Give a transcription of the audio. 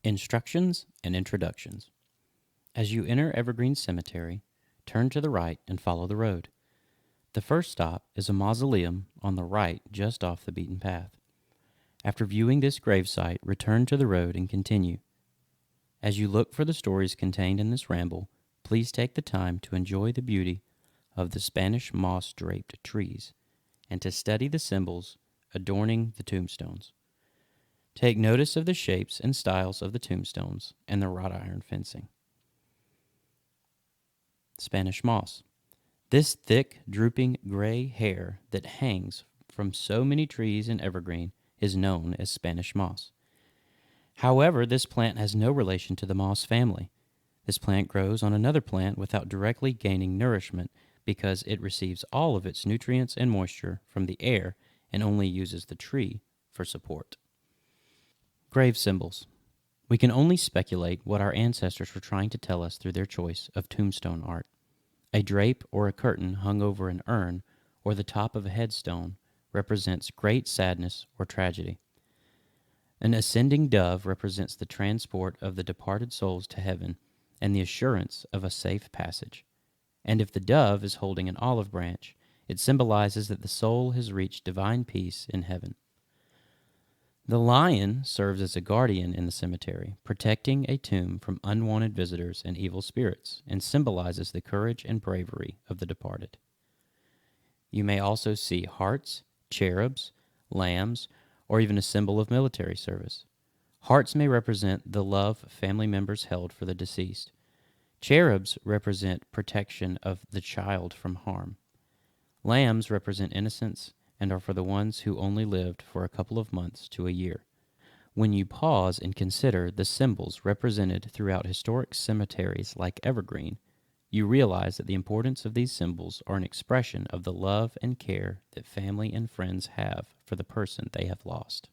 Instructions and Introductions. As you enter Evergreen Cemetery, turn to the right and follow the road. The first stop is a mausoleum on the right just off the beaten path. After viewing this gravesite, return to the road and continue. As you look for the stories contained in this ramble, please take the time to enjoy the beauty of the Spanish moss-draped trees and to study the symbols adorning the tombstones. Take notice of the shapes and styles of the tombstones and the wrought iron fencing. Spanish moss. This thick, drooping gray hair that hangs from so many trees in Evergreen is known as Spanish moss. However, this plant has no relation to the moss family. This plant grows on another plant without directly gaining nourishment because it receives all of its nutrients and moisture from the air and only uses the tree for support. Grave symbols. We can only speculate what our ancestors were trying to tell us through their choice of tombstone art. A drape or a curtain hung over an urn or the top of a headstone represents great sadness or tragedy. An ascending dove represents the transport of the departed souls to heaven and the assurance of a safe passage. And if the dove is holding an olive branch, it symbolizes that the soul has reached divine peace in heaven. The lion serves as a guardian in the cemetery, protecting a tomb from unwanted visitors and evil spirits, and symbolizes the courage and bravery of the departed. You may also see hearts, cherubs, lambs, or even a symbol of military service. Hearts may represent the love family members held for the deceased. Cherubs represent protection of the child from harm. Lambs represent innocence and are for the ones who only lived for a couple of months to a year. When you pause and consider the symbols represented throughout historic cemeteries like Evergreen, you realize that the importance of these symbols are an expression of the love and care that family and friends have for the person they have lost.